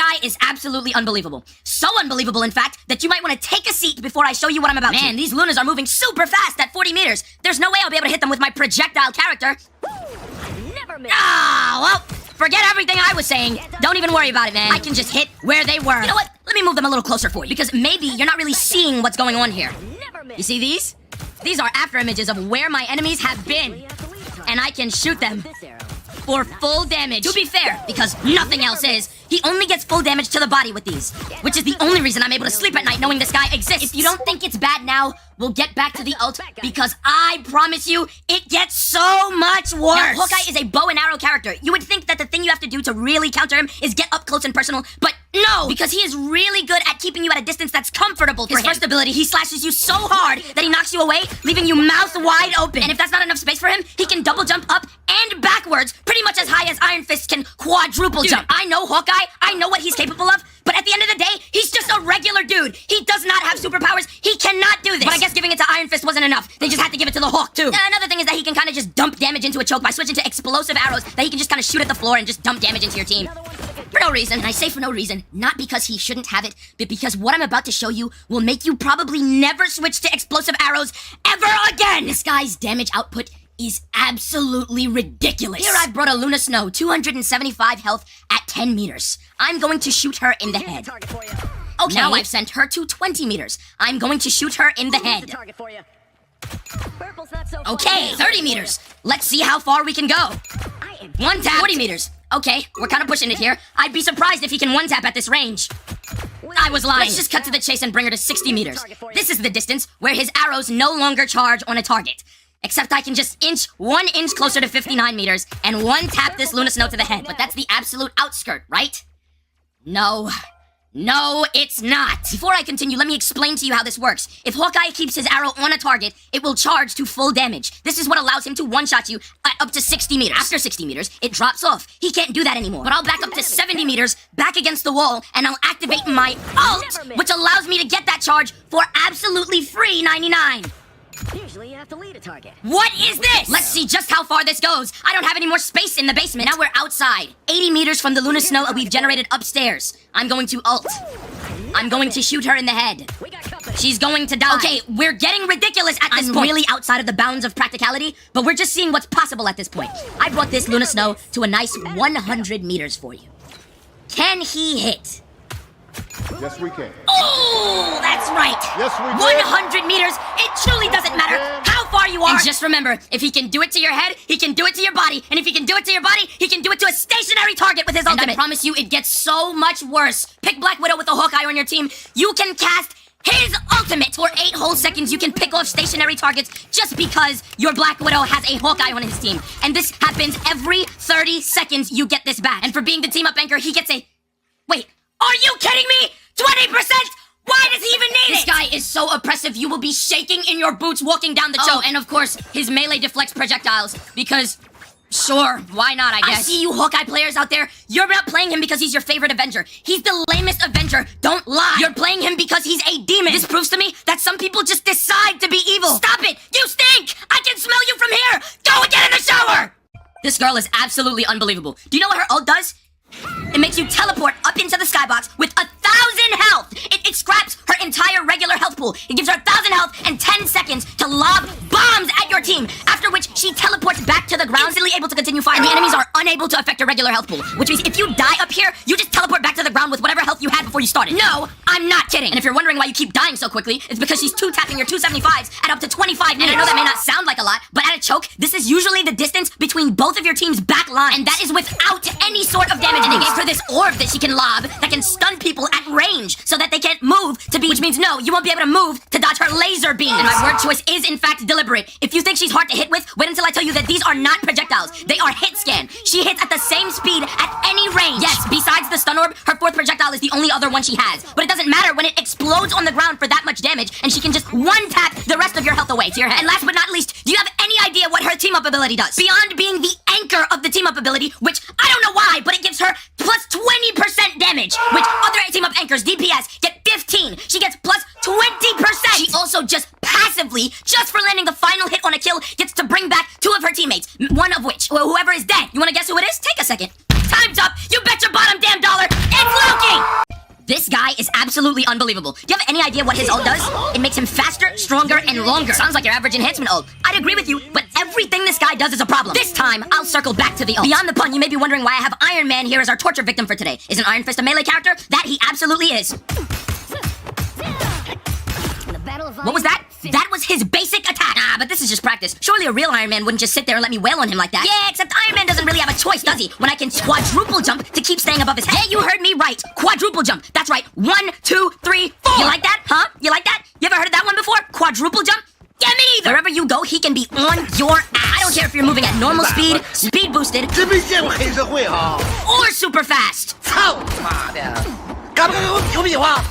Hawkeye is absolutely unbelievable. So unbelievable, in fact, that you might want to take a seat before I show you what I'm about to. Man, these Lunas are moving super fast at 40 meters. There's no way I'll be able to hit them with my projectile character. Never miss. Ah, well, forget everything I was saying. Don't even worry about it, man. I can just hit where they were. You know what? Let me move them a little closer for you, because maybe you're not really seeing what's going on here. Never miss. You see these? These are after images of where my enemies have been, and I can shoot them This arrow. for full damage. To be fair, because nothing else is, he only gets full damage to the body with these, which is the only reason I'm able to sleep at night knowing this guy exists. If you don't think it's bad now, we'll get back to the ult, because I promise you, it gets so much worse. Now, Hawkeye is a bow and arrow character. You would think that the thing you have to do to really counter him is get up close and personal, but no, because he is really good at keeping you at a distance that's comfortable for him. His first ability, he slashes you so hard that he knocks you away, leaving you mouth wide open. And if that's not enough space for him, he can double jump up and backwards, pretty much as high as Iron Fist can quadruple jump. I know Hawkeye, I know what he's capable of, but at the end of the day, he's just a regular dude. He does not have superpowers. He cannot do this. But I guess giving it to Iron Fist wasn't enough. They just had to give it to the Hawk, too. Another thing is that he can kind of just dump damage into a choke by switching to explosive arrows that he can just kind of shoot at the floor and just dump damage into your team. For no reason. And I say for no reason, not because he shouldn't have it, but because what I'm about to show you will make you probably never switch to explosive arrows ever again. This guy's damage output is absolutely ridiculous. Here I've brought a Luna Snow, 275 health at 10 meters. I'm going to shoot her in the head. Target for you. Okay, now I've sent her to 20 meters. I'm going to shoot her in the head. Target for you. Purple's not so Okay, 30 meters. Let's see how far we can go. I am One tap, 40 meters. Okay, we're kind of pushing it here. I'd be surprised if he can one tap at this range. I was lying. Let's just cut to the chase and bring her to 60 meters. This is the distance where his arrows no longer charge on a target. Except I can just inch 1 inch closer to 59 meters and one tap this Luna Snow to the head. But that's the absolute outskirt, right? No. No, it's not. Before I continue, let me explain to you how this works. If Hawkeye keeps his arrow on a target, it will charge to full damage. This is what allows him to one-shot you at up to 60 meters. After 60 meters, it drops off. He can't do that anymore. But I'll back up to 70 meters, back against the wall, and I'll activate my ult, which allows me to get that charge for absolutely free 99. Usually you have to lead a target. What is this? Let's see just how far this goes. I don't have any more space in the basement. Now we're outside. 80 meters from the Luna Snow that we've generated upstairs. I'm going to ult. I'm going to shoot her in the head. We got company. She's going to die. Okay, we're getting ridiculous at this point. I'm really outside of the bounds of practicality, but we're just seeing what's possible at this point. I brought this Luna Snow to a nice 100 meters for you. Can he hit? Yes, we can. Oh, that's right. Yes, we can. 100 meters. It truly doesn't matter how far you are. And just remember, if he can do it to your head, he can do it to your body. And if he can do it to your body, he can do it to a stationary target with his ultimate. I promise you, it gets so much worse. Pick Black Widow with a Hawkeye on your team. You can cast his ultimate. For 8 whole seconds, you can pick off stationary targets just because your Black Widow has a Hawkeye on his team. And this happens every 30 seconds you get this back. And for being the team-up anchor, he gets a... Wait, are you kidding me? 20%? Why does he even need it? This guy is so oppressive, you will be shaking in your boots walking down the choke. Oh, and of course, his melee deflects projectiles, because... Sure, why not, I guess. I see you Hawkeye players out there. You're not playing him because he's your favorite Avenger. He's the lamest Avenger. Don't lie. You're playing him because he's a demon. This proves to me that some people just decide to be evil. Stop it! You stink! I can smell you from here! Go and get in the shower! This girl is absolutely unbelievable. Do you know what her ult does? It makes you teleport up into the skybox with 1,000 health. It scraps her entire regular health pool. It gives her 1,000 health and 10 seconds to lob bombs at your team, after which she teleports back to the ground, instantly able to continue firing. And the enemies are unable to affect her regular health pool, which means if you die up here, you just teleport back to the ground with whatever health you had before you started. No, I'm not kidding. And if you're wondering why you keep dying so quickly, it's because she's two-tapping your 275s at up to 25 meters. And I know that may not sound like a lot, but at a choke, this is usually the distance between both of your team's back lines, and that is without any sort of damage. And they gave her this orb that she can lob that can stun people at range so that they can't move to be, which means no, you won't be able to move to dodge her laser beam. And my word choice is in fact deliberate. If you think she's hard to hit with, wait until I tell you that these are not projectiles. They are hit scan. She hits at the same speed at any range. Yes, besides the stun orb, her 4th projectile is the only other one she has. But it doesn't matter when it explodes on the ground for that much damage, and she can just one tap the rest of your health away to your head. And last but not least, do you have any idea what her team-up ability does? Beyond being the anchor of the team-up ability, which I don't know why, but it gives her plus 20% damage, which other team-up anchors, DPS, get 15. She gets plus 20%. She also just passively, just for landing the final hit on a kill, gets to bring back 2 of her teammates, one of which, whoever is dead. You wanna guess who it is? Take a second. Time's up. You bet your bottom damn dollar. It's Loki! This guy is absolutely unbelievable. Do you have any idea what his ult does? It makes him faster, stronger, and longer. Sounds like your average enhancement ult. I'd agree with you, but everything this guy does is a problem. This time, I'll circle back to the ult. Beyond the pun, you may be wondering why I have Iron Man here as our torture victim for today. Isn't Iron Fist a melee character? That he absolutely is. What was that? That was his basic attack. Ah, but this is just practice. Surely a real Iron Man wouldn't just sit there and let me wail on him like that. Yeah, except Iron Man doesn't really have a choice, does he? When I can quadruple jump to keep staying above his head. Yeah, you heard me right. Quadruple jump. That's right. 1, 2, 3, 4. You like that? Huh? You like that? You ever heard of that one before? Quadruple jump? Yeah, me either. Wherever you go, he can be on your ass. I don't care if you're moving at normal speed, speed boosted, 真没见过黑社会哈！ or super fast. 操他妈的！敢不敢跟我比划比划？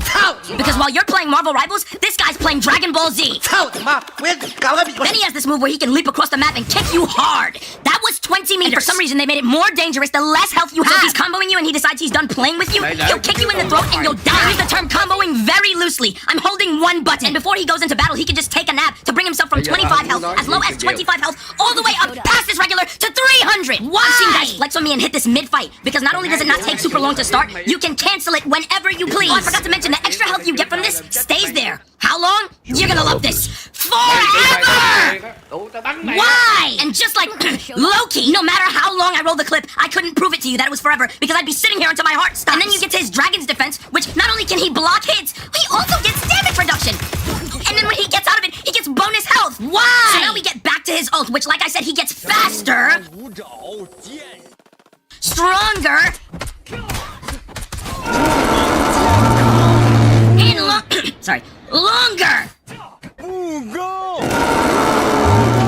操！ Because while you're playing Marvel Rivals, this guy's playing Dragon Ball Z. 操他妈！我也敢不敢比划？ Then he has this move where he can leap across the map and kick you hard. That was 20 meters. And for some reason, they made it more dangerous the less health you have. So if he's comboing you and he decides he's done playing with you, he'll kick you in the throat and you'll die. I use the term comboing very loosely. I'm holding one button. And before he goes into battle, he can just take a nap to bring himself from 25 health, as low as 25 health, all the way up past his regular to 300. Why? I've seen guys flex on me and hit this mid-fight, because not only does it not take super long to start, you can cancel it whenever you please. Oh, I forgot to mention, the extra health you get from this stays there. How long? You're gonna love this. Forever! Why? And just like Loki, no matter how long I roll the clip, I couldn't prove it to you that it was forever, because I'd be sitting here until my heart stops. And then you get to his Dragon's Defense, which not only can he block hits, he also gets damage reduction. And then when he gets out of it, he gets bonus health. Why? So now we get back to his ult, which, like I said, he gets faster, stronger, and longer.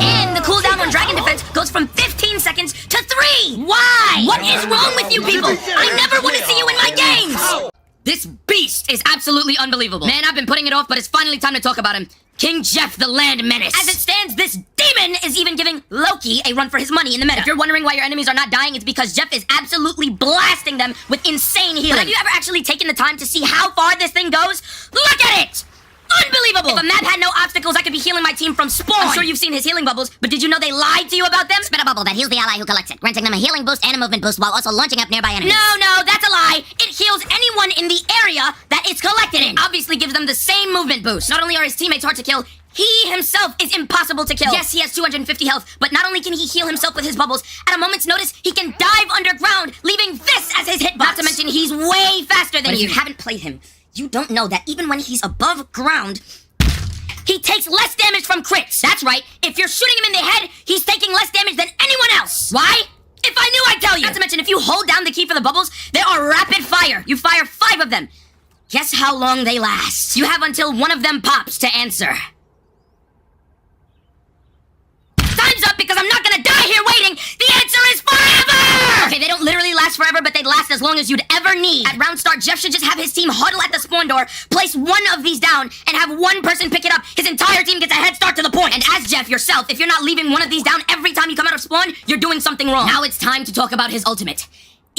And the cooldown on Dragon Defense goes from 15 seconds to 3. Why? What is wrong with you people? I never want to see you in my games. This beast is absolutely unbelievable. Man, I've been putting it off, but it's finally time to talk about him. King Jeff, the Land Menace. As it stands, this demon is even giving Loki a run for his money in the meta. If you're wondering why your enemies are not dying, it's because Jeff is absolutely blasting them with insane healing. But have you ever actually taken the time to see how far this thing goes? Look at it! Unbelievable! If a map had no obstacles, I could be healing my team from spawn. I'm sure you've seen his healing bubbles, but did you know they lied to you about them? Spin a bubble that heals the ally who collects it, granting them a healing boost and a movement boost while also launching up nearby enemies. No, that's a lie. It heals anyone in the area that it's collected in. Obviously gives them the same movement boost. Not only are his teammates hard to kill, he himself is impossible to kill. Yes, he has 250 health, but not only can he heal himself with his bubbles, at a moment's notice, he can dive underground, leaving this as his hitbox. Not to mention, he's way faster than you. If you haven't played him, you don't know that even when he's above ground, he takes less damage from crits. That's right. If you're shooting him in the head, he's taking less damage than anyone else. Why? If I knew, I'd tell you. Not to mention, if you hold down the key for the bubbles, they are rapid fire. You fire 5 of them. Guess how long they last? You have until one of them pops to answer. Time's up, because I'm not gonna die here waiting. The answer is forever! Okay, they don't literally last forever, but they'd last as long as you'd ever need. At round start, Jeff should just have his team huddle at the spawn door, place one of these down, and have one person pick it up. His entire team gets a head start to the point. And as Jeff yourself, if you're not leaving one of these down every time you come out of spawn, you're doing something wrong. Now it's time to talk about his ultimate.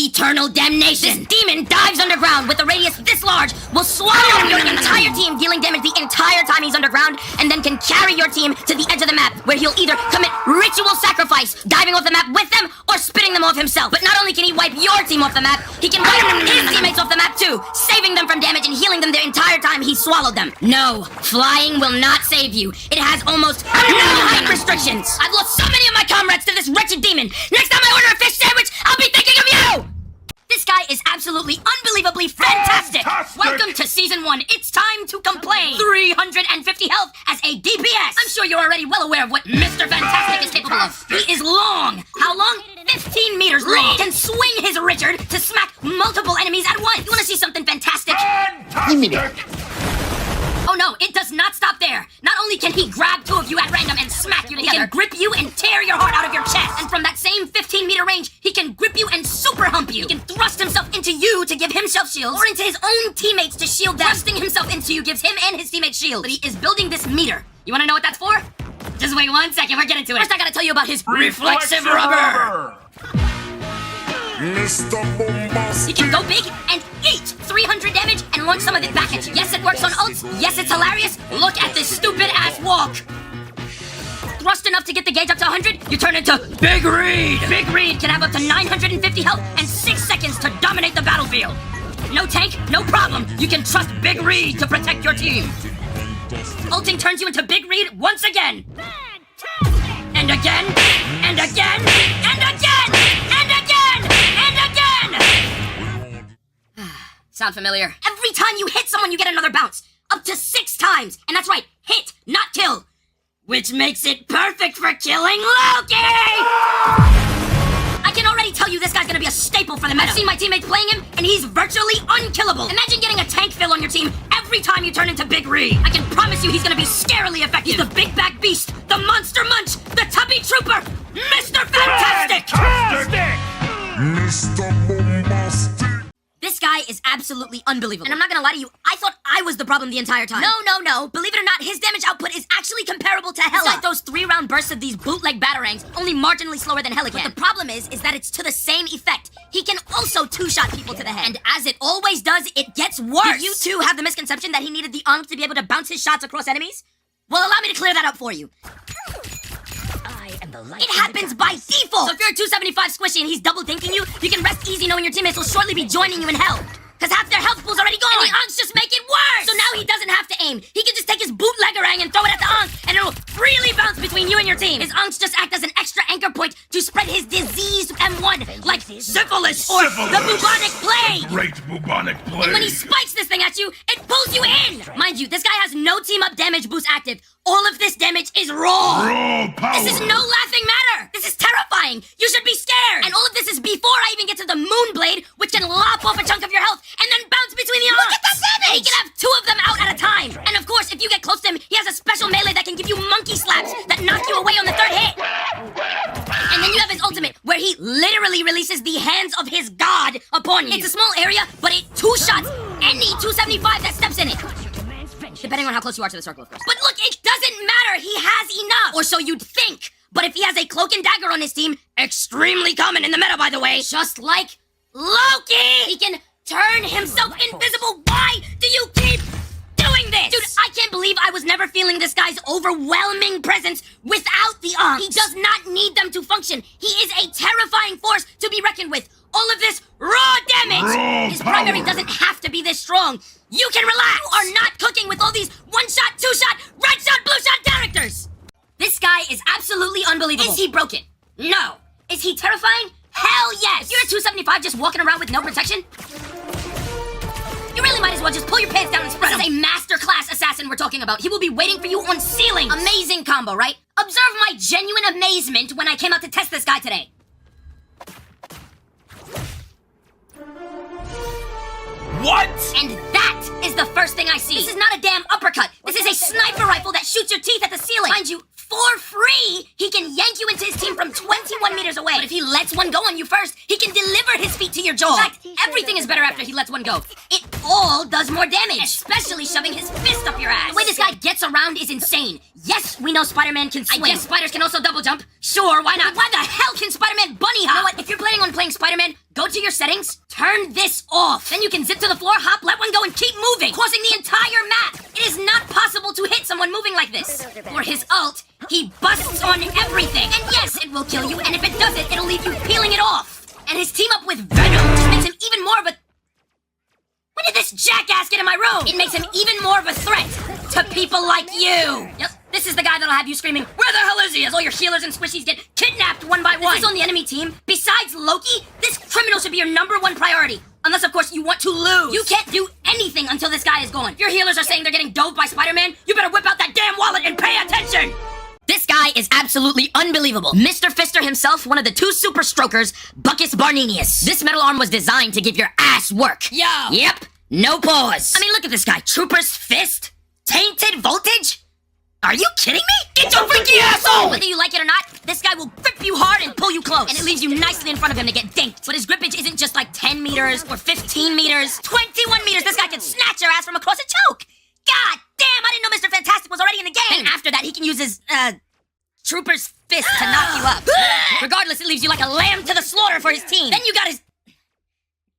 Eternal Damnation. This demon dives underground with a radius this large, will swallow your entire team, dealing damage the entire time he's underground, and then can carry your team to the edge of the map, where he'll either commit ritual sacrifice, diving off the map with them, or spitting them off himself. But not only can he wipe your team off the map, he can wipe his teammates off the map too, saving them from damage and healing them the entire time he swallowed them. No, flying will not save you. It has almost no height restrictions. I've lost so many of my comrades to this wretched demon. Next time I order a fish sandwich, I'll be thinking of you! This guy is absolutely unbelievably fantastic! Welcome to Season 1. It's time to complain! 350 health as a DPS! I'm sure you're already well aware of what Mr. Fantastic is capable of. He is long! How long? 15 meters long! Can swing his Richard to smack multiple enemies at once! You wanna see something fantastic? Oh no, it does not stop there. Not only can he grab 2 of you at random and smack you together, he can grip you and tear your heart out of your chest. And from that same 15-meter range, he can grip you and super hump you. He can thrust himself into you to give himself shields, or into his own teammates to shield them. Thrusting himself into you gives him and his teammates shields. But he is building this meter. You wanna know what that's for? Just wait 1 second, we're getting to it. First I gotta tell you about his reflexive rubber. He can go big and eat 300 damage and launch some of it back at you. Yes, it works on ults. Yes, it's hilarious. Look at this stupid-ass walk. Thrust enough to get the gauge up to 100, you turn into Big Reed. Big Reed can have up to 950 health and 6 seconds to dominate the battlefield. No tank, no problem. You can trust Big Reed to protect your team. Ulting turns you into Big Reed once again. And again, and again, and again, and again, and again! Sound familiar? Every time you hit someone, you get another bounce. Up to 6 times. And that's right, hit, not kill. Which makes it perfect for killing Loki! I can already tell you this guy's gonna be a staple for the meta. I've seen my teammates playing him, and he's virtually unkillable. Imagine getting a tank fill on your team every time you turn into Big Reed. I can promise you he's gonna be scarily effective. He's the big back beast, the monster munch, the tubby trooper, Mr. Fantastic! Mr. Bombastic. This guy is absolutely unbelievable. And I'm not gonna lie to you, I thought I was the problem the entire time. No. Believe it or not, his damage output is actually comparable to Hela. It's like those 3-round bursts of these bootleg batarangs, only marginally slower than Hela can. But the problem is that it's to the same effect. He can also 2-shot people to the head. And as it always does, it gets worse. Did you two have the misconception that he needed the Ankh to be able to bounce his shots across enemies? Well, allow me to clear that up for you. It happens by default! So if you're a 275 squishy and he's double dinking you, you can rest easy knowing your teammates will shortly be joining you in hell. Cause half their health pool's already gone! And the Ankhs just make it worse! So now he doesn't have to aim. He can just take his bootleggerang and throw it at the Ankh, and it'll really bounce between you and your team. His Ankhs just act as an extra anchor point to spread his diseased M1, like syphilis or the bubonic plague! Great bubonic plague. And when he spikes this thing at you, it pulls you in! Mind you, this guy has no team-up damage boost active. All of this damage is raw! Raw power. This is no laughing matter! This is terrifying! You should be scared! And all of this is before I even get to the Moonblade, which can lop off a chunk of your health and then bounce between the arms! Look at that damage! And he can have 2 of them out at a time! And of course, if you get close to him, he has a special melee that can give you monkey slaps that knock you away on the 3rd hit! And then you have his ultimate, where he literally releases the hands of his god upon you. It's a small area, but it 2-shots any 275 that steps in it. Depending on how close you are to the circle, of course. But look, it doesn't matter. He has enough. Or so you'd think. But if he has a cloak and dagger on his team, extremely common in the meta, by the way, just like Loki, he can turn himself invisible. Why do you keep doing this? Dude, I can't believe I was never feeling this guy's overwhelming presence without the Ankhs. He does not need them to function. He is a terrifying force to be reckoned with. All of this raw damage! Raw His power. primary doesn't have to be this strong. You can relax! You are not cooking with all these 1-shot, 2-shot, red shot, blue shot characters! This guy is absolutely unbelievable. Is he broken? No. Is he terrifying? Hell yes! You're a 275 just walking around with no protection? You really might as well just pull your pants down and spread them. This is a masterclass assassin we're talking about. He will be waiting for you on ceilings. Amazing combo, right? Observe my genuine amazement when I came out to test this guy today. What? And that is the first thing I see. This is not a damn uppercut. This is a sniper rifle that shoots your teeth at the ceiling. Mind you, for free, he can yank you into his team from 21 meters away. But if he lets one go on you first, he can deliver his feet to your jaw. In fact, everything is better after he lets one go. It all does more damage, especially shoving his fist up your ass. The way this guy gets around is insane. Yes, we know Spider-Man can swing. I guess spiders can also double jump. Sure, why not? Why the hell can Spider-Man bunny hop? You know what? If you're planning on playing Spider-Man, go to your settings, turn this off. Then you can zip to the floor, hop, let one go, and keep moving, causing the entire map. It is not possible to hit someone moving like this. For his ult, he busts on everything. And yes, it will kill you, and if it doesn't, it'll leave you peeling it off. And his team up with Venom just makes him even more of a... When did this jackass get in my room? It makes him even more of a threat to people like you. Yep. This is the guy that'll have you screaming, "Where the hell is he?" as all your healers and squishies get kidnapped one by one. This is on the enemy team. Besides Loki, this criminal should be your #1 priority. Unless, of course, you want to lose. You can't do anything until this guy is gone. If your healers are saying they're getting dove by Spider-Man, you better whip out that damn wallet and pay attention! This guy is absolutely unbelievable. Mr. Fister himself, one of the 2 super strokers, Buckus Barnenius. This metal arm was designed to give your ass work. Yo! Yep, no pause. I mean, look at this guy. Trooper's fist? Tainted voltage? Are you kidding me? Get your freaky asshole! Whether you like it or not, this guy will grip you hard and pull you close. And it leaves you nicely in front of him to get dinked. But his grippage isn't just like 10 meters or 15 meters. 21 meters! This guy can snatch your ass from across a choke! God damn, I didn't know Mr. Fantastic was already in the game! And after that, he can use his, Trooper's fist to knock you up. Regardless, it leaves you like a lamb to the slaughter for his team. Then you got his...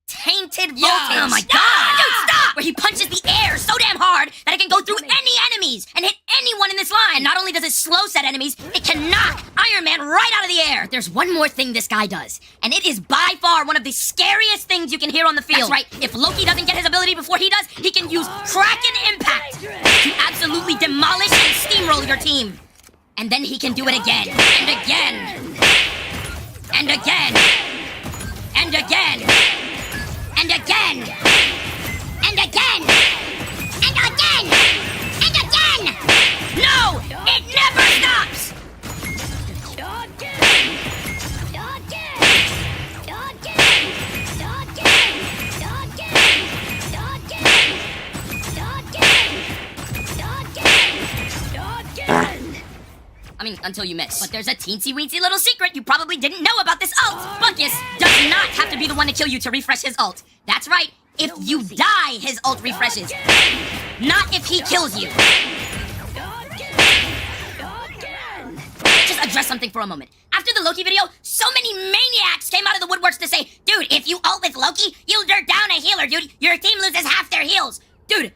tainted voltage. Oh my god! Dude, stop! Where he punches the air so damn hard that it can go through any enemy enemies and hit anyone in this line. And not only does it slow set enemies, it can knock Iron Man right out of the air. There's one more thing this guy does, and it is by far one of the scariest things you can hear on the field. That's right. If Loki doesn't get his ability before he does, he can use Kraken Impact to absolutely demolish and steamroll your team. And then he can do it again, and again, and again, and again, and again, and again, and again, and again! No! It never stops! I mean, until you miss. But there's a teensy-weensy little secret you probably didn't know about this ult. Buckus does not have to be the one to kill you to refresh his ult. That's right. If you die, his ult refreshes. Not if he kills you. Just address something for a moment. After the Loki video, so many maniacs came out of the woodworks to say, dude, if you ult with Loki, you'll dirt down a healer, dude. Your team loses half their heals. Dude,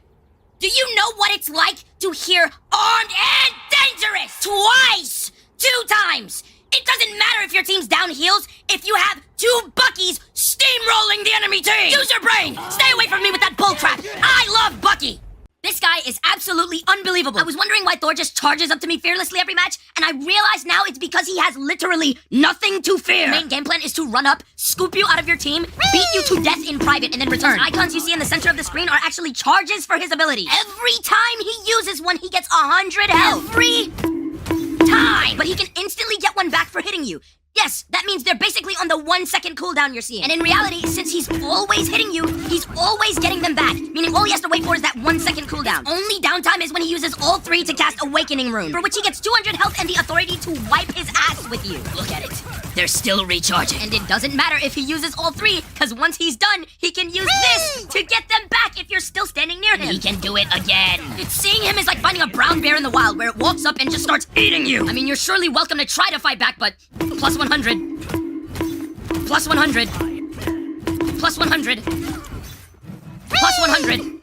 do you know what it's like to hear armed and dangerous twice? 2 times. It doesn't matter if your team's down heals if you have 2 Buckies steamrolling the enemy team. Use your brain. Stay away from me with that bullcrap. I love Bucky. This guy is absolutely unbelievable. I was wondering why Thor just charges up to me fearlessly every match, and I realize now it's because he has literally nothing to fear. The main game plan is to run up, scoop you out of your team, beat you to death in private, and then return. The icons you see in the center of the screen are actually charges for his abilities. Every time he uses one, he gets 100 health. Every time! But he can instantly get one back for hitting you. Yes, that means they're basically on the 1 second cooldown you're seeing. And in reality, since he's always hitting you, he's always getting them back. Meaning all he has to wait for is that 1 second cooldown. His only downtime is when he uses all 3 to cast Awakening Rune, for which he gets 200 health and the authority to wipe his ass with you. Look at it. They're still recharging. And it doesn't matter if he uses all 3, because once he's done, he can use this to get them back if you're still standing near him. He can do it again. Seeing him is like finding a brown bear in the wild, where it walks up and just starts eating you. I mean, you're surely welcome to try to fight back, but plus 100. Plus 100. Plus 100. Plus 100.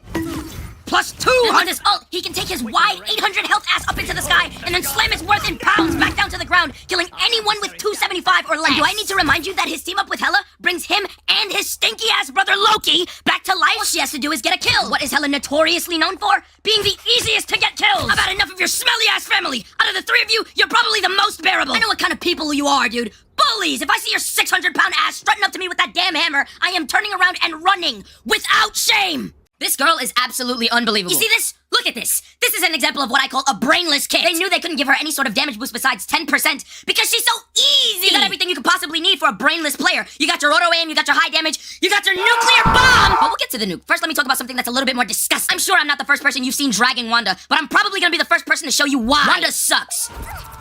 Plus 200. On his ult, he can take his wide 800 health ass up into the sky and then slam its worth in pounds back down to the ground, killing anyone with 275 or less. And do I need to remind you that his team up with Hela brings him and his stinky ass brother Loki back to life? All she has to do is get a kill. What is Hela notoriously known for? Being the easiest to get kills. I've had enough of your smelly ass family. Out of the 3 of you, you're probably the most bearable. I know what kind of people you are, dude. Bullies! If I see your 600-pound ass strutting up to me with that damn hammer, I am turning around and running without shame. This girl is absolutely unbelievable. You see this? Look at this. This is an example of what I call a brainless kick. They knew they couldn't give her any sort of damage boost besides 10% because she's so easy. You got everything you could possibly need for a brainless player. You got your auto aim, you got your high damage, you got your nuclear bomb! But we'll get to the nuke. First, let me talk about something that's a little bit more disgusting. I'm sure I'm not the first person you've seen dragging Wanda, but I'm probably gonna be the first person to show you why. Wanda sucks.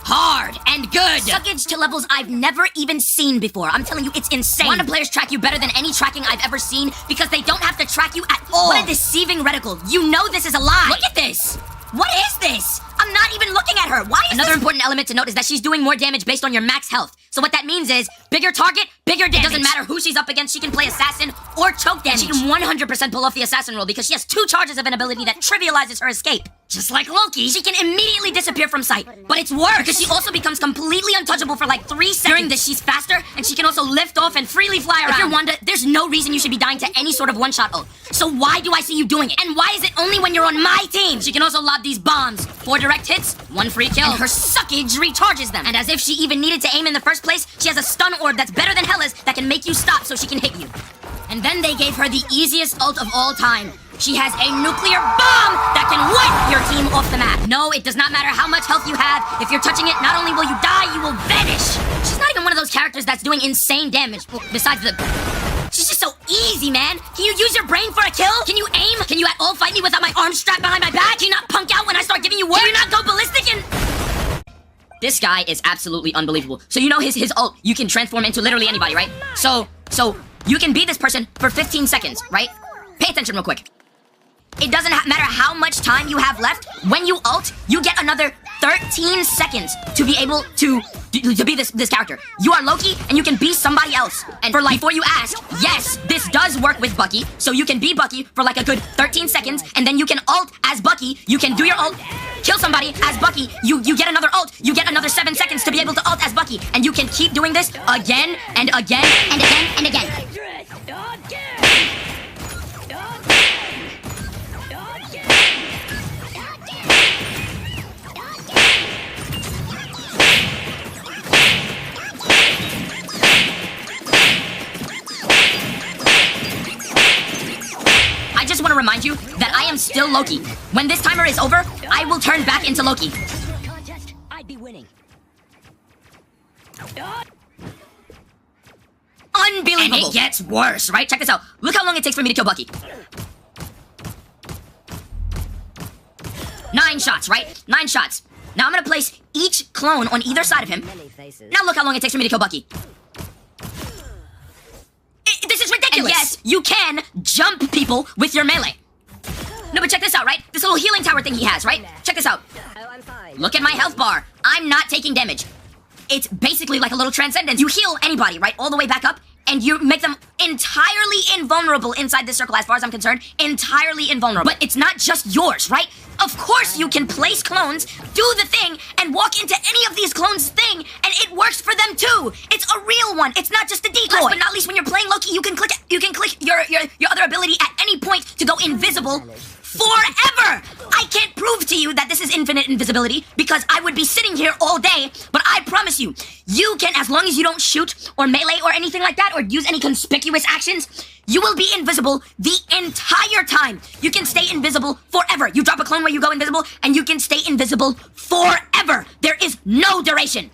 Hard and good. Suckage to levels I've never even seen before. I'm telling you, it's insane. Wanda players track you better than any tracking I've ever seen because they don't have to track you at all. What a deceiving reticle. You know this is a lie. Look at this. What is this? I'm not even looking at her. Why is Another important element to note is that she's doing more damage based on your max health. So what that means is, bigger target, bigger damage. It doesn't matter who she's up against, she can play assassin or choke damage. And she can 100% pull off the assassin roll because she has 2 charges of an ability that trivializes her escape. Just like Loki, she can immediately disappear from sight. But it's worse, because she also becomes completely untouchable for like 3 seconds. During this, she's faster, and she can also lift off and freely fly around. If you're Wanda, there's no reason you should be dying to any sort of one-shot ult. So why do I see you doing it? And why is it only when you're on my team? She can also lob these bombs. 4 direct hits, 1 free kill. And her suckage recharges them. And as if she even needed to aim in the first place, she has a stun orb that's better than Hela's that can make you stop so she can hit you. And then they gave her the easiest ult of all time. She has a nuclear bomb that can wipe your team off the map. No, it does not matter how much health you have. If you're touching it, not only will you die, you will vanish. She's not even one of those characters that's doing insane damage. Well, besides the... She's just so easy, man. Can you use your brain for a kill? Can you aim? Can you at all fight me without my arms strapped behind my back? Can you not punk out when I start giving you work? Can you not go ballistic and... This guy is absolutely unbelievable. So you know his ult, you can transform into literally anybody, right? So you can be this person for 15 seconds, right? Pay attention real quick. It doesn't matter how much time you have left. When you ult, you get another 13 seconds to be able to be this character. You are Loki, and you can be somebody else. And for like, before you ask, yes, this does work with Bucky. So you can be Bucky for like a good 13 seconds, and then you can ult as Bucky. You can do your ult, kill somebody as Bucky. You get another ult. You get another 7 seconds to be able to ult as Bucky, and you can keep doing this again and again and again and again. I just want to remind you that I am still Loki. When this timer is over, I will turn back into Loki. Contest, I'd be winning. Unbelievable. And it gets worse, right? Check this out. Look how long it takes for me to kill Bucky. 9 shots, right? 9 shots. Now I'm gonna place each clone on either side of him. Many faces. Now look how long it takes for me to kill Bucky. This is ridiculous. And yes, you can jump people with your melee. No, but check this out, right? This little healing tower thing he has, right? Check this out. Oh, I'm fine. Look at my health bar. I'm not taking damage. It's basically like a little transcendence. You heal anybody, right? All the way back up, and you make them entirely invulnerable inside this circle, as far as I'm concerned. Entirely invulnerable. But it's not just yours, right? Of course you can place clones, do the thing, and walk into any of these clones' thing, and it works for them too. It's a real one. It's not just a decoy. Last but not least, when you're playing Loki, you can click your other ability at any point to go invisible forever. I can't prove to you that this is infinite invisibility because I would be sitting here all day, but I promise you, you can, as long as you don't shoot or melee or anything like that or use any conspicuous actions, you will be invisible the entire time. You can stay invisible forever. You drop a clone where you go invisible and you can stay invisible forever. There is no duration.